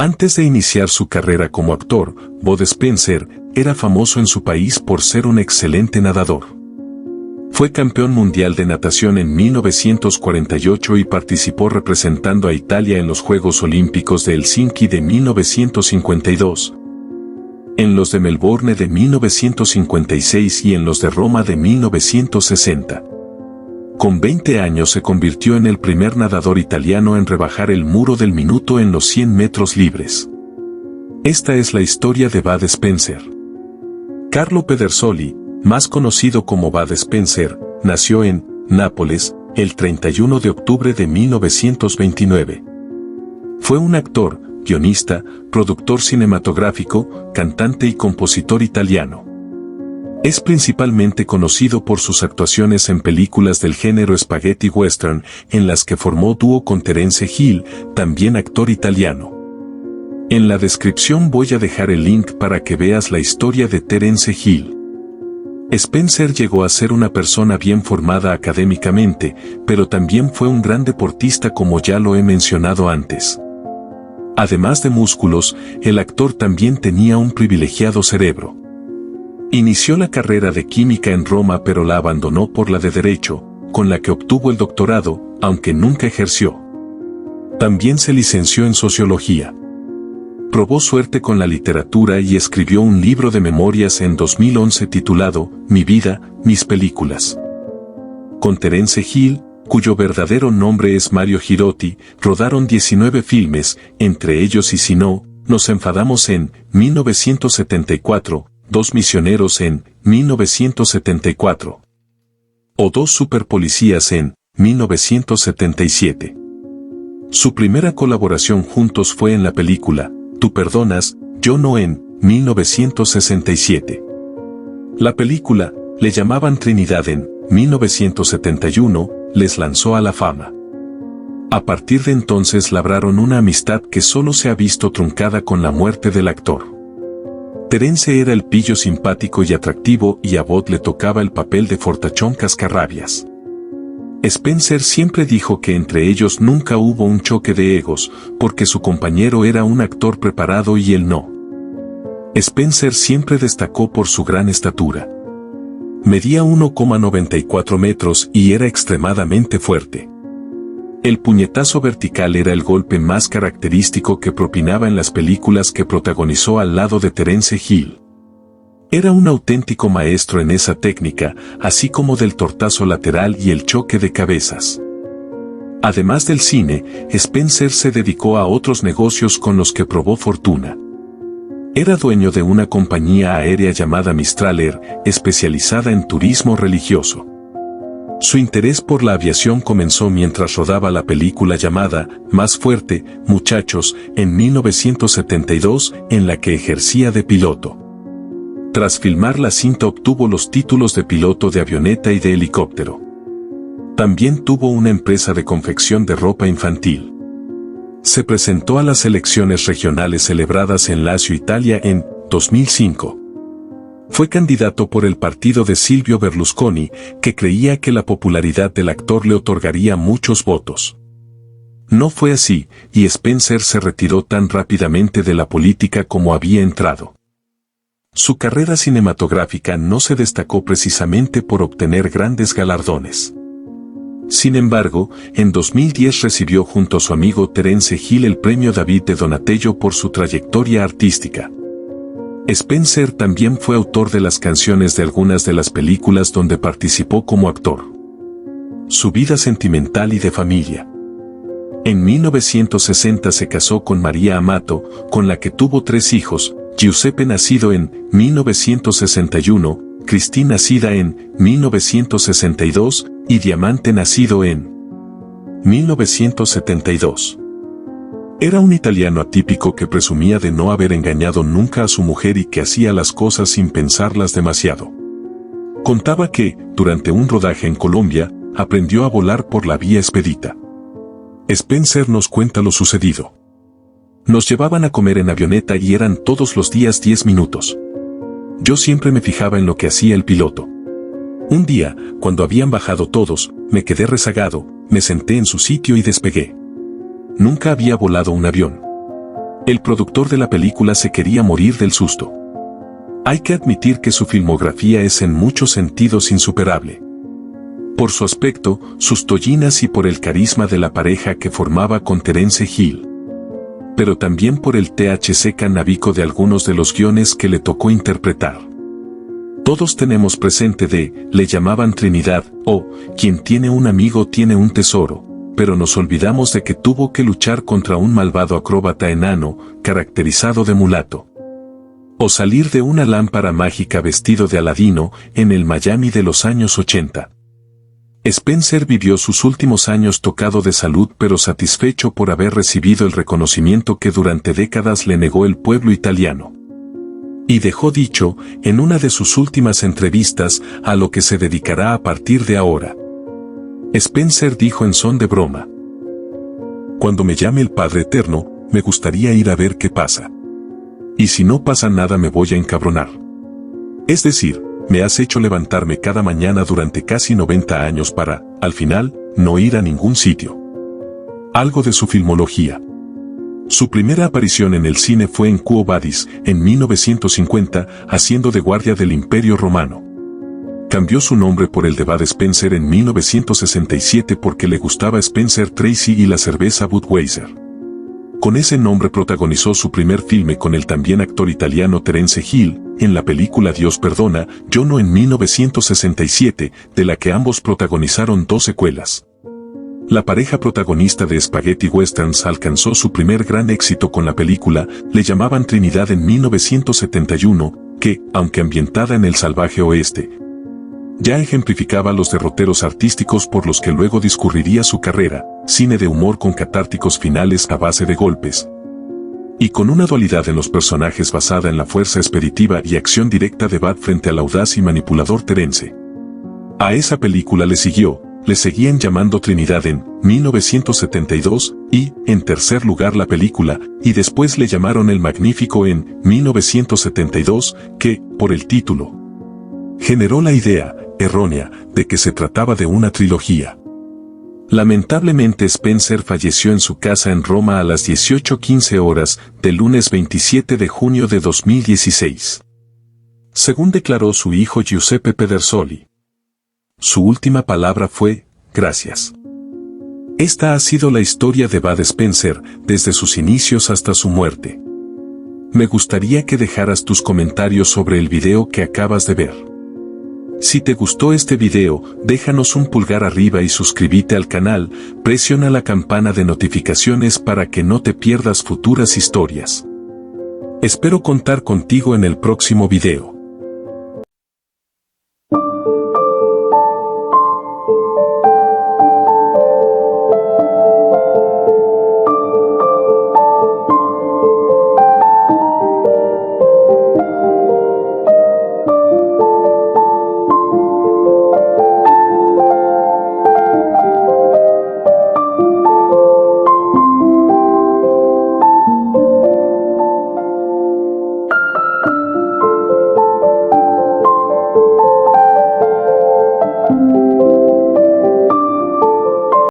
Antes de iniciar su carrera como actor, Bud Spencer era famoso en su país por ser un excelente nadador. Fue campeón mundial de natación en 1948 y participó representando a Italia en los Juegos Olímpicos de Helsinki de 1952, en los de Melbourne de 1956 y en los de Roma de 1960. Con 20 años se convirtió en el primer nadador italiano en rebajar el muro del minuto en los 100 metros libres. Esta es la historia de Bud Spencer. Carlo Pedersoli, más conocido como Bud Spencer, nació en Nápoles el 31 de octubre de 1929. Fue un actor, guionista, productor cinematográfico, cantante y compositor italiano. Es principalmente conocido por sus actuaciones en películas del género spaghetti western, en las que formó dúo con Terence Hill, también actor italiano. En la descripción voy a dejar el link para que veas la historia de Terence Hill. Spencer llegó a ser una persona bien formada académicamente, pero también fue un gran deportista como ya lo he mencionado antes. Además de músculos, el actor también tenía un privilegiado cerebro. Inició la carrera de química en Roma pero la abandonó por la de Derecho, con la que obtuvo el doctorado, aunque nunca ejerció. También se licenció en Sociología. Probó suerte con la literatura y escribió un libro de memorias en 2011 titulado Mi vida, mis películas. Con Terence Hill, cuyo verdadero nombre es Mario Girotti, rodaron 19 filmes, entre ellos Y si no, nos enfadamos en 1974, Dos misioneros en 1974. O Dos superpolicías en 1977. Su primera colaboración juntos fue en la película Tú perdonas, yo no en 1967. La película, le llamaban Trinidad en 1971, les lanzó a la fama. A partir de entonces labraron una amistad que solo se ha visto truncada con la muerte del actor. Terence era el pillo simpático y atractivo y a Bud le tocaba el papel de fortachón cascarrabias. Spencer siempre dijo que entre ellos nunca hubo un choque de egos, porque su compañero era un actor preparado y él no. Spencer siempre destacó por su gran estatura. Medía 1,94 metros y era extremadamente fuerte. El puñetazo vertical era el golpe más característico que propinaba en las películas que protagonizó al lado de Terence Hill. Era un auténtico maestro en esa técnica, así como del tortazo lateral y el choque de cabezas. Además del cine, Spencer se dedicó a otros negocios con los que probó fortuna. Era dueño de una compañía aérea llamada Mistral Air, especializada en turismo religioso. Su interés por la aviación comenzó mientras rodaba la película llamada Más fuerte, muchachos, en 1972, en la que ejercía de piloto. Tras filmar la cinta obtuvo los títulos de piloto de avioneta y de helicóptero. También tuvo una empresa de confección de ropa infantil. Se presentó a las elecciones regionales celebradas en Lazio, Italia, en 2005. Fue candidato por el partido de Silvio Berlusconi, que creía que la popularidad del actor le otorgaría muchos votos. No fue así, y Spencer se retiró tan rápidamente de la política como había entrado. Su carrera cinematográfica no se destacó precisamente por obtener grandes galardones. Sin embargo, en 2010 recibió junto a su amigo Terence Hill el premio David de Donatello por su trayectoria artística. Spencer también fue autor de las canciones de algunas de las películas donde participó como actor. Su vida sentimental y de familia. En 1960 se casó con María Amato, con la que tuvo 3 hijos, Giuseppe nacido en 1961, Cristina nacida en 1962 y Diamante nacido en 1972. Era un italiano atípico que presumía de no haber engañado nunca a su mujer y que hacía las cosas sin pensarlas demasiado. Contaba que, durante un rodaje en Colombia, aprendió a volar por la vía expedita. Spencer nos cuenta lo sucedido. Nos llevaban a comer en avioneta y eran todos los días 10 minutos. Yo siempre me fijaba en lo que hacía el piloto. Un día, cuando habían bajado todos, me quedé rezagado, me senté en su sitio y despegué. Nunca había volado un avión. El productor de la película se quería morir del susto. Hay que admitir que su filmografía es en muchos sentidos insuperable. Por su aspecto, sus tollinas y por el carisma de la pareja que formaba con Terence Hill. Pero también por el THC canábico de algunos de los guiones que le tocó interpretar. Todos tenemos presente le llamaban Trinidad, o, quien tiene un amigo tiene un tesoro, pero nos olvidamos de que tuvo que luchar contra un malvado acróbata enano, caracterizado de mulato. O salir de una lámpara mágica vestido de Aladino, en el Miami de los años 80. Spencer vivió sus últimos años tocado de salud pero satisfecho por haber recibido el reconocimiento que durante décadas le negó el pueblo italiano. Y dejó dicho, en una de sus últimas entrevistas, a lo que se dedicará a partir de ahora. Spencer dijo en son de broma: "Cuando me llame el Padre Eterno, me gustaría ir a ver qué pasa. Y si no pasa nada me voy a encabronar. Es decir, me has hecho levantarme cada mañana durante casi 90 años para, al final, no ir a ningún sitio". Algo de su filmología. Su primera aparición en el cine fue en Quo Vadis, en 1950, haciendo de guardia del Imperio Romano. Cambió su nombre por el de Bud Spencer en 1967 porque le gustaba Spencer Tracy y la cerveza Budweiser. Con ese nombre protagonizó su primer filme con el también actor italiano Terence Hill, en la película Dios perdona, yo no en 1967, de la que ambos protagonizaron 2 secuelas. La pareja protagonista de Spaghetti Westerns alcanzó su primer gran éxito con la película, le llamaban Trinidad en 1971, que, aunque ambientada en el salvaje oeste, ya ejemplificaba los derroteros artísticos por los que luego discurriría su carrera, cine de humor con catárticos finales a base de golpes. Y con una dualidad en los personajes basada en la fuerza expeditiva y acción directa de Bud frente al audaz y manipulador Terence. A esa película le seguían llamando Trinidad en 1972, y, en tercer lugar la película, y después le llamaron El Magnífico en 1972, que, por el título, generó la idea, errónea, de que se trataba de una trilogía. Lamentablemente Spencer falleció en su casa en Roma a las 18:15 horas del lunes 27 de junio de 2016. Según declaró su hijo Giuseppe Pedersoli. Su última palabra fue, gracias. Esta ha sido la historia de Bud Spencer, desde sus inicios hasta su muerte. Me gustaría que dejaras tus comentarios sobre el video que acabas de ver. Si te gustó este video, déjanos un pulgar arriba y suscríbete al canal, presiona la campana de notificaciones para que no te pierdas futuras historias. Espero contar contigo en el próximo video.